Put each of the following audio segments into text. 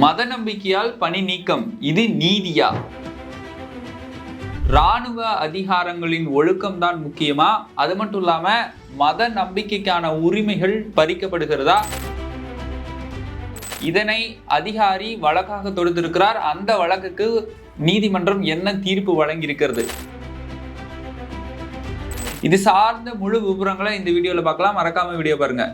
மத நம்பிக்கையால் பணி நீக்கம், இது நீதியா? இராணுவ அதிகாரங்களின் ஒழுக்கம் தான் முக்கியமா? அது மட்டும் இல்லாம மத நம்பிக்கைக்கான உரிமைகள் பறிக்கப்படுகிறதா? இதனை அதிகாரி வழக்காக தொடுத்திருக்கிறார். அந்த வழக்குக்கு நீதிமன்றம் என்ன தீர்ப்பு வழங்கி இருக்கிறது? இது சார்ந்த முழு விவரங்களை இந்த வீடியோல பார்க்கலாம். மறக்காம வீடியோ பாருங்க.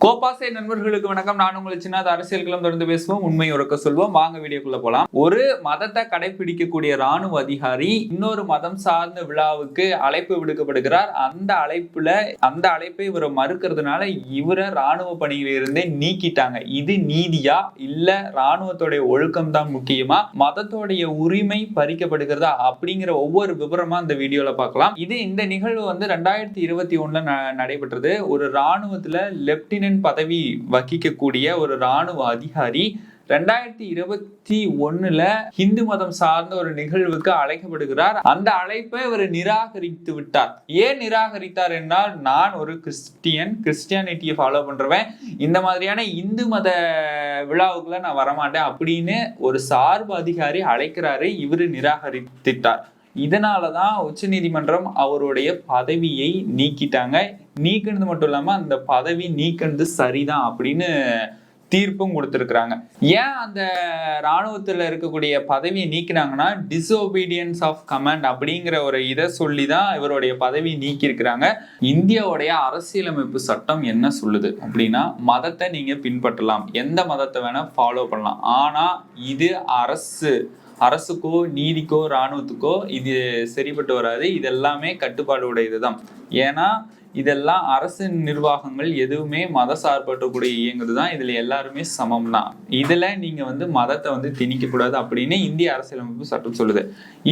கோபாசை நண்பர்களுக்கு வணக்கம். நான் உங்களை சின்ன அரசியல்களும் தொடர்ந்து பேசுவோம், உண்மை உறக்க சொல்வோம். வாங்க வீடியோக்குள்ள போலாம். ஒரு மதத்தை கடைபிடிக்கக்கூடிய ராணுவ அதிகாரி இன்னொரு மதம் சார்ந்த விழாவுக்கு அழைப்பு விடுக்கப்படுகிறார். அந்த அழைப்பை இவரை மறுக்கிறதுனால இவரை ராணுவ பணியில இருந்தே நீக்கிட்டாங்க. இது நீதியா இல்ல ராணுவத்தோடைய ஒழுக்கம் தான் முக்கியமா, மதத்தோடைய உரிமை பறிக்கப்படுகிறதா அப்படிங்கிற ஒவ்வொரு விவரமா இந்த வீடியோல பார்க்கலாம். இந்த நிகழ்வு 2021 நடைபெற்றது. ஒரு ராணுவத்துல லெப்டினன்ட் பதவி வகிக்கக்கூடிய ஒரு ராணுவ அதிகாரி 2021 ஹிந்து மதம் சார்ந்த ஒரு நிகழ்வுக்கு அழைக்கப்படுகிறார். அந்த அழைப்பை அவர் நிராகரித்து விட்டார். ஏன் நிராகரித்தார் என்றால், நான் ஒரு கிறிஸ்டியானிட்டியை ஃபாலோ பண்றவன், இந்த மாதிரியான இந்து மத விழாவுக்குள்ள நான் வரமாட்டேன் அப்படின்னு ஒரு சார்பு அதிகாரி அழைக்கிறாரு. இவரு நிராகரித்துட்டார். இதனாலதான் உச்ச நீதிமன்றம் அவருடைய பதவியை நீக்கிட்டாங்க. நீக்கினது மட்டும் இல்லாம அந்த பதவி நீக்கினது சரிதான் அப்படின்னு தீர்ப்பும் கொடுத்திருக்கிறாங்க. ஏன் அந்த ராணுவத்துல இருக்கக்கூடிய பதவியை நீக்கினாங்கன்னா, டிஸ்ஒபீடியன்ஸ் ஆஃப் கமாண்ட் அப்படிங்கிற ஒரு இதை சொல்லிதான் இவருடைய பதவியை நீக்கி இருக்கிறாங்க. இந்தியாவுடைய அரசியலமைப்பு சட்டம் என்ன சொல்லுது அப்படின்னா, மதத்தை நீங்க பின்பற்றலாம், எந்த மதத்தை வேணா ஃபாலோ பண்ணலாம். ஆனா இது அரசுக்கோ நீதிக்கோ இராணுவத்துக்கோ இது சரிப்பட்டு வராது. இது எல்லாமே கட்டுப்பாடு உடையதுதான். ஏன்னா இதெல்லாம் அரசு நிர்வாகங்கள் எதுவுமே மத சார்பற்றக்கூடிய இயங்குதுதான். இதுல எல்லாருமே சமம் தான். இதுல நீங்க மதத்தை திணிக்க கூடாது அப்படின்னு இந்திய அரசியலமைப்பு சட்டம் சொல்லுது.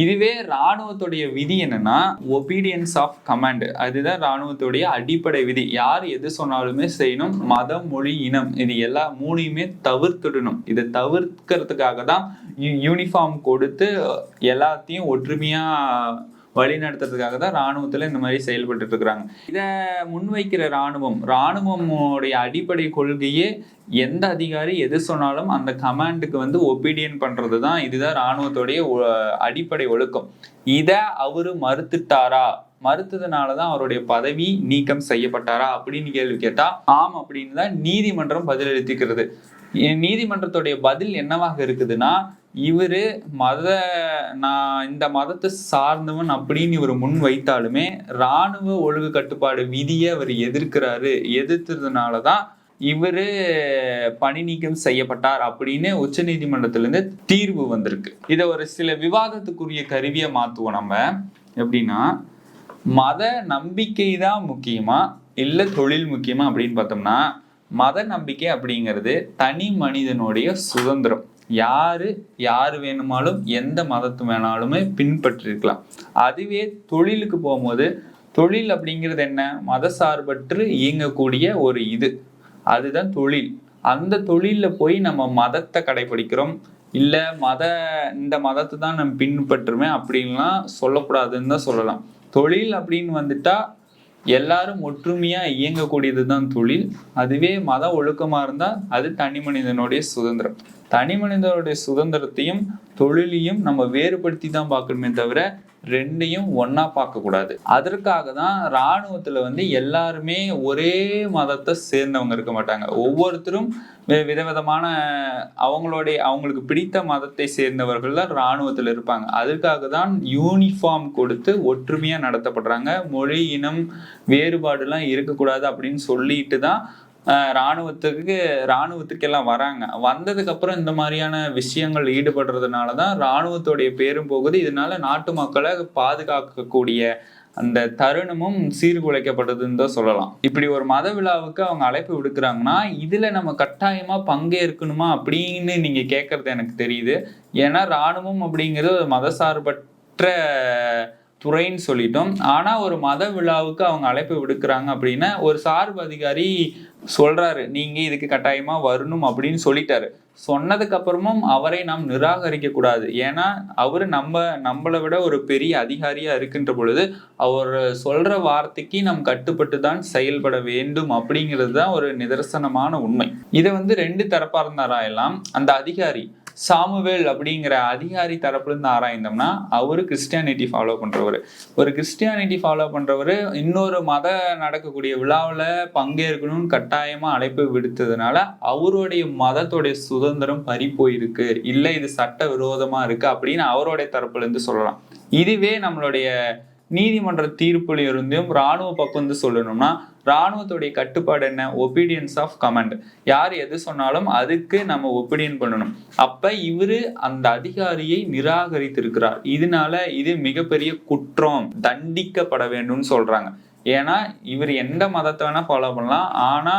இதுவே இராணுவத்துடைய விதி என்னன்னா, ஒபீடியன்ஸ் ஆஃப் கமாண்ட். அதுதான் இராணுவத்துடைய அடிப்படை விதி. யார் எது சொன்னாலுமே செய்யணும். மதம், மொழி, இனம் இது எல்லா மூணையுமே தவிர்த்துடணும். இதை தவிர்க்கிறதுக்காக தான் யூனிஃபார்ம் கொடுத்து எல்லாத்தையும் ஒற்றுமையா வழி நடத்துறதுக்காக தான் ராணுவத்துல இந்த மாதிரி செயல்பட்டு இருக்கிறாங்க. இதை முன்வைக்கிற ராணுவமுடைய அடிப்படை கொள்கையே எந்த அதிகாரி எது சொன்னாலும் அந்த கமாண்டுக்கு ஒபீடியன் பண்றது தான். இதுதான் ராணுவத்துடைய அடிப்படை ஒழுக்கம். இதை அவரு மறுத்ததுனாலதான் அவருடைய பதவி நீக்கம் செய்யப்பட்டாரா அப்படின்னு கேள்வி கேட்டா, ஆம் அப்படின்னு தான் நீதிமன்றம் பதிலளித்துக்கிறது. நீதிமன்றத்துடைய பதில் என்னவாக இருக்குதுன்னா, இவரு நான் இந்த மதத்தை சார்ந்தவன் அப்படின்னு இவர் முன் வைத்தாலுமே இராணுவ ஒழுங்கு கட்டுப்பாடு விதியை அவர் எதிர்த்ததுனாலதான் இவரு பணி நீக்கம் செய்யப்பட்டார் அப்படின்னு உச்ச நீதிமன்றத்திலிருந்து தீர்வு வந்திருக்கு. இதை ஒரு சில விவாதத்துக்குரிய கருவியை மாத்துவோம். நம்ம எப்படின்னா, மத நம்பிக்கை தான் முக்கியமா இல்ல தொழில் முக்கியமா அப்படின்னு பார்த்தோம்னா, மத நம்பிக்கை அப்படிங்கிறது தனி மனிதனுடைய சுதந்திரம். யாரு வேணுமாலும் எந்த மதத்து வேணாலுமே பின்பற்றிருக்கலாம். அதுவே தொழிலுக்கு போகும்போது, தொழில் அப்படிங்கிறது என்ன? மத சார்பற்று இயங்கக்கூடிய ஒரு அதுதான் தொழில். அந்த தொழில போய் நம்ம மதத்தை கடைபிடிக்கிறோம், இல்ல இந்த மதத்தை தான் நம்ம பின்பற்றுவேன் அப்படின்லாம் சொல்லக்கூடாதுன்னு தான் சொல்லலாம். தொழில் அப்படின்னு வந்துட்டா எல்லாரும் ஒற்றுமையா இயங்கக்கூடியதுதான் தொழில். அதுவே மத ஒழுக்கமா இருந்தா அது தனி மனிதனுடைய சுதந்திரம். தனி மனிதனுடைய சுதந்திரத்தையும் தொழிலையும் நம்ம வேறுபடுத்தி தான் பார்க்கணுமே தவிர ரெண்டையும் ஒன்னா பார்க்க கூடாது. அதற்காக தான் இராணுவத்துல எல்லாருமே ஒரே மதத்தை சேர்ந்தவங்க இருக்க மாட்டாங்க. ஒவ்வொருத்தரும் விதவிதமான அவங்களுக்கு பிடித்த மதத்தை சேர்ந்தவர்கள் தான் இராணுவத்துல இருப்பாங்க. அதுக்காக தான் யூனிஃபார்ம் கொடுத்து ஒற்றுமையா நடத்தப்படுறாங்க. மொழி, இனம் வேறுபாடுலாம் இருக்கக்கூடாது அப்படின்னு சொல்லிட்டு தான் இராணுவத்துக்கு எல்லாம் வராங்க. வந்ததுக்கு அப்புறம் இந்த மாதிரியான விஷயங்கள் ஈடுபடுறதுனாலதான் இராணுவத்துடைய பேரும் போகுது. இதனால நாட்டு மக்களை பாதுகாக்கக்கூடிய அந்த தருணமும் சீர்குலைக்கப்படுதுன்னு தான் சொல்லலாம். இப்படி ஒரு மத விழாவுக்கு அவங்க அழைப்பு விடுக்கிறாங்கன்னா, இதுல நம்ம கட்டாயமா பங்கேற்கணுமா அப்படின்னு நீங்க கேட்கறது எனக்கு தெரியுது. ஏன்னா இராணுவம் அப்படிங்கிறது மத சார்பற்ற துறைன்னு சொல்லிட்டோம். ஆனா ஒரு மத விழாவுக்கு அவங்க அழைப்பு விடுக்கிறாங்க அப்படின்னா, ஒரு சார்பு அதிகாரி சொல்றாரு, நீங்க இதுக்கு கட்டாயமா வரணும் அப்படின்னு சொல்லிட்டாரு. சொன்னதுக்கு அப்புறமும் அவரை நாம் நிராகரிக்க கூடாது. ஏன்னா அவரு நம்மளை விட ஒரு பெரிய அதிகாரியா இருக்கின்ற பொழுது அவர் சொல்ற வார்த்தைக்கு நாம் கட்டுப்பட்டு தான் செயல்பட வேண்டும் அப்படிங்கிறது தான் ஒரு நிதர்சனமான உண்மை. இதை 2 தரப்பா இருந்து ஆராயலாம். அந்த அதிகாரி சாமுவேல் அப்படிங்கிற அதிகாரி தரப்புல இருந்து ஆராய்ந்தோம்னா அவரு கிறிஸ்டியானிட்டி ஃபாலோ பண்றவர். ஒரு கிறிஸ்டியானிட்டி ஃபாலோ பண்றவர் இன்னொரு மத நடக்கக்கூடிய விழாவில் பங்கேற்கணும்னு கட்டாயமா அழைப்பு விடுத்ததுனால அவருடைய மதத்துடைய சுதந்திரம் பறி போயிருக்கு, இல்லை இது சட்ட விரோதமா இருக்கு அப்படின்னு அவருடைய தரப்புல இருந்து சொல்லலாம். இதுவே நம்மளுடைய நீதிமன்ற தீர்ப்புல இருந்தும் ராணுவ பக்கம் சொல்லணும்னா ராணுவத்துடைய கட்டுப்பாடு என்ன? Obedience of command. யார் எது சொன்னாலும் அதுக்கு நம்ம ஒபீடியன் பண்ணணும். அப்ப இவரு அந்த அதிகாரியை நிராகரித்திருக்கிறார். இதனால இது மிகப்பெரிய குற்றம், தண்டிக்கப்பட வேண்டும்னு சொல்றாங்க. ஏன்னா இவர் எந்த மதத்தை வேணா ஃபாலோ பண்ணலாம், ஆனா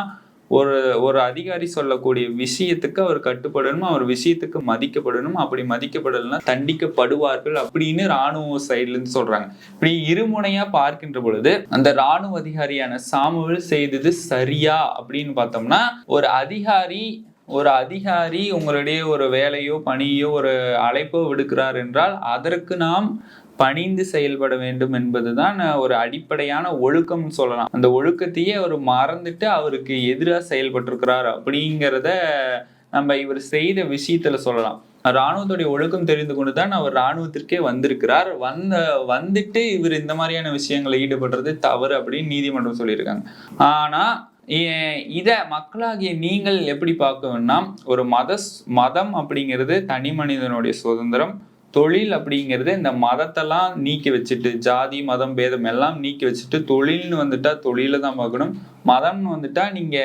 ஒரு அதிகாரி சொல்லக்கூடிய விஷயத்துக்கு அவர் கட்டுப்படணும், அவர் விஷயத்துக்கு மதிக்கப்படணும். அப்படி மதிக்கப்படலைன்னா தண்டிக்கப்படுவார்கள் அப்படின்னு ராணுவ சைட்ல இருந்து சொல்றாங்க. இப்படி இருமுனையா பார்க்கின்ற பொழுது அந்த ராணுவ அதிகாரியான சாமுவேல் செய்தது சரியா அப்படின்னு பார்த்தோம்னா, ஒரு அதிகாரி உங்களுடைய ஒரு வேலையோ பணியோ ஒரு அழைப்போ விடுக்கிறார் என்றால் அதற்கு நாம் பணிந்து செயல்பட வேண்டும் என்பதுதான் ஒரு அடிப்படையான ஒழுக்கம் சொல்லலாம். அந்த ஒழுக்கத்தையே அவர் மறந்துட்டு அவருக்கு எதிராக செயல்பட்டிருக்கிறார் அப்படிங்கிறத நம்ம இவர் செய்த விஷயத்துல சொல்லலாம். ராணுவத்துடைய ஒழுக்கம் தெரிந்து கொண்டுதான் அவர் ராணுவத்திற்கே வந்திருக்கிறார். வந்துட்டு இவர் இந்த மாதிரியான விஷயங்களை ஈடுபடுறது தவறு அப்படின்னு நீதிமன்றம் சொல்லியிருக்காங்க. ஆனா இத மக்களாகிய நீங்கள் எப்படி பார்க்கணும்னா, ஒரு மதம் அப்படிங்கிறது தனி மனிதனுடைய சுதந்திரம். தொழில் அப்படிங்கிறது இந்த மதத்தெல்லாம் நீக்கி வச்சுட்டு, ஜாதி மதம் பேதம் எல்லாம் நீக்கி வச்சுட்டு, தொழில்னு வந்துட்டா தொழில தான் பார்க்கணும். மதம்னு வந்துட்டா நீங்க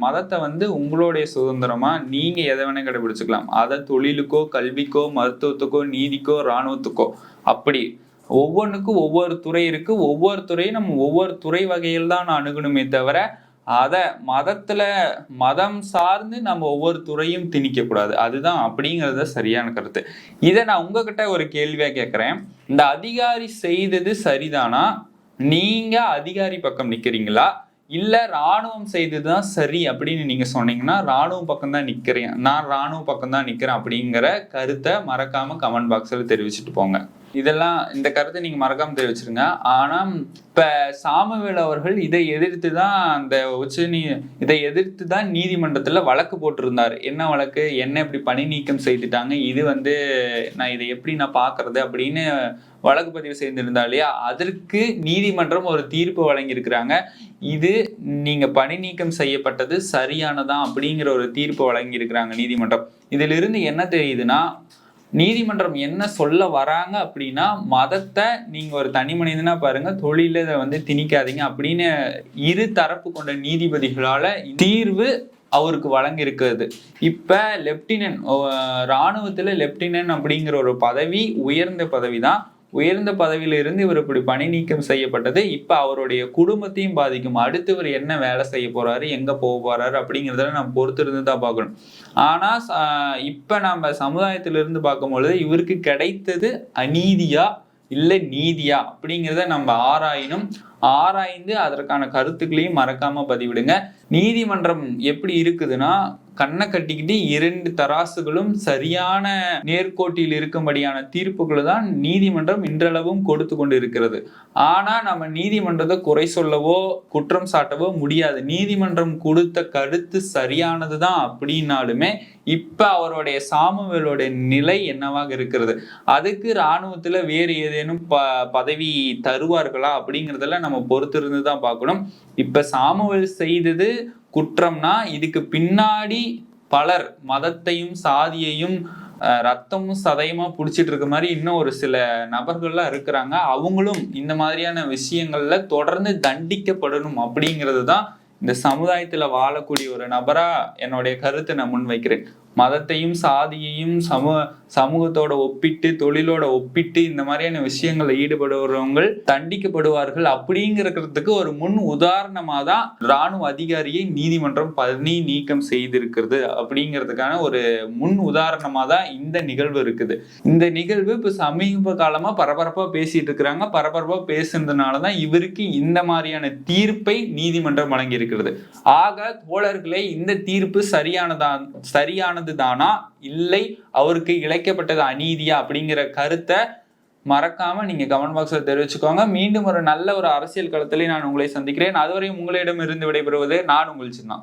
மதத்தை உங்களுடைய சுதந்திரமா நீங்க எதை வேணா கடைபிடிச்சுக்கலாம். அதை தொழிலுக்கோ கல்விக்கோ மருத்துவத்துக்கோ நீதிக்கோ இராணுவத்துக்கோ அப்படி ஒவ்வொன்றுக்கும் ஒவ்வொரு துறை இருக்கு. ஒவ்வொரு துறையும் நம்ம ஒவ்வொரு துறை வகையில் தான் அணுகணுமே தவிர மதம் சார்ந்து நம்ம ஒவ்வொரு துறையும் திணிக்க கூடாது. அதுதான் அப்படிங்கிறது சரியான கருத்து. இதை நான் உங்ககிட்ட ஒரு கேள்வியா கேட்கிறேன். இந்த அதிகாரி செய்தது சரிதானா? நீங்க அதிகாரி பக்கம் நிக்கிறீங்களா, இல்ல ராணுவம் செய்ததுதான் சரி அப்படின்னு நீங்க சொன்னீங்கன்னா ராணுவ பக்கம் தான் நிக்கிறேன், நான் ராணுவ பக்கம் தான் நிக்கிறேன் அப்படிங்கிற கருத்தை மறக்காம கமெண்ட் பாக்ஸ்ல தெரிவிச்சுட்டு போங்க. இந்த கருத்தை நீங்க மறக்காம தெரிவிச்சிருங்க. ஆனா இப்ப சாமுவேல் அவர்கள் இதை எதிர்த்துதான் நீதிமன்றத்துல வழக்கு போட்டிருந்தாரு. என்ன வழக்கு? என்ன இப்படி பணி நீக்கம் செய்துட்டாங்க, இது நான் இதை எப்படி பாக்குறது அப்படின்னு வழக்கு பதிவு செய்திருந்தா இல்லையா, அதற்கு நீதிமன்றம் ஒரு தீர்ப்பு வழங்கியிருக்கிறாங்க. இது நீங்க பணி நீக்கம் செய்யப்பட்டது சரியானதான் அப்படிங்கிற ஒரு தீர்ப்பு வழங்கியிருக்கிறாங்க நீதிமன்றம். இதுல இருந்து என்ன தெரியுதுன்னா, நீதிமன்றம் என்ன சொல்ல வராங்க அப்படின்னா, மதத்தை நீங்க ஒரு தனி மனிதனா பாருங்க, தொழில இதை திணிக்காதீங்க அப்படின்னு இரு தரப்பு கொண்ட நீதிபதிகளால தீர்வு அவருக்கு வழங்கியிருக்கிறது. இப்ப லெப்டினன்ட், ராணுவத்துல லெப்டினன்ட் அப்படிங்கிற ஒரு பதவி உயர்ந்த பதவி தான். உயர்ந்த பதவியில இருந்து இவர் இப்படி பணி நீக்கம் செய்யப்பட்டது இப்ப அவருடைய குடும்பத்தையும் பாதிக்கும். அடுத்து இவர் என்ன வேலை செய்ய போறாரு, எங்க போக போறாரு அப்படிங்கிறத நம்ம பொறுத்து இருந்து தான் பார்க்கணும். ஆனா இப்ப நம்ம சமுதாயத்திலிருந்து பார்க்கும் பொழுது இவருக்கு கிடைத்தது அநீதியா இல்ல நீதியா அப்படிங்கிறத நம்ம ஆராய்ந்து அதற்கான கருத்துக்களையும் மறக்காம பதிவிடுங்க. நீதிமன்றம் எப்படி இருக்குதுன்னா, கண்ணை கட்டிக்கிட்டு 2 தராசுகளும் சரியான நேர்கோட்டில் இருக்கும்படியான தீர்ப்புகளை தான் நீதிமன்றம் இன்றளவும் கொடுத்து கொண்டு இருக்கிறது. ஆனா நம்ம நீதிமன்றத்தை குறை சொல்லவோ குற்றம் சாட்டவோ முடியாது. நீதிமன்றம் கொடுத்த கருத்து சரியானதுதான் அப்படின்னாலுமே இப்ப அவருடைய சாமுவேலோட நிலை என்னவாக இருக்கிறது, அதுக்கு இராணுவத்துல வேறு ஏதேனும் பதவி தருவார்களா அப்படிங்கிறதெல்லாம் நம்ம பொறுத்திருந்து தான் பார்க்கணும். இப்ப சாமுவேல் செய்தது குற்றம்னா இதுக்கு பின்னாடி பலர் மதத்தையும் சாதியையும் ரத்தமும் சதையுமா புடிச்சிட்டு இருக்க மாதிரி இன்னும் ஒரு சில நபர்கள்லாம் இருக்கிறாங்க. அவங்களும் இந்த மாதிரியான விஷயங்கள்ல தொடர்ந்து தண்டிக்கப்படணும் அப்படிங்கிறது தான் இந்த சமுதாயத்துல வாழக்கூடிய ஒரு நபரா என்னுடைய கருத்தை நான் முன்வைக்கிறேன். மதத்தையும் சாதியையும் சமூகத்தோட ஒப்பிட்டு தொழிலோட ஒப்பிட்டு இந்த மாதிரியான விஷயங்கள்ல ஈடுபடுறவங்க தண்டிக்கப்படுவார்கள் அப்படிங்கிறதுக்கு ஒரு முன் உதாரணமா தான் ராணுவ அதிகாரியை நீதிமன்றம் பணி நீக்கம் செய்திருக்கிறது அப்படிங்கிறதுக்கான ஒரு முன் உதாரணமா தான் இந்த நிகழ்வு இருக்குது. இந்த நிகழ்வு இப்ப சமீப காலமா பரபரப்பா பேசிட்டு இருக்கிறாங்க. பரபரப்பா பேசுனதுனாலதான் இவருக்கு இந்த மாதிரியான தீர்ப்பை நீதிமன்றம் வழங்கி இருக்கிறது. ஆக தோழர்களே, இந்த தீர்ப்பு சரியானது சார்ந்துதானா இல்லை அவருக்கு இழைக்கப்பட்டது அநீதியா அப்படிங்கிற கருத்தை மறக்காம நீங்க கமெண்ட் பாக்ஸ்ல தெரிவிச்சுக்கோங்க. மீண்டும் ஒரு நல்ல ஒரு அரசியல் களத்திலே நான் உங்களை சந்திக்கிறேன். அதுவரையும் உங்களிடம் இருந்து விடைபெறுவது நான் உங்கள் சின்னா.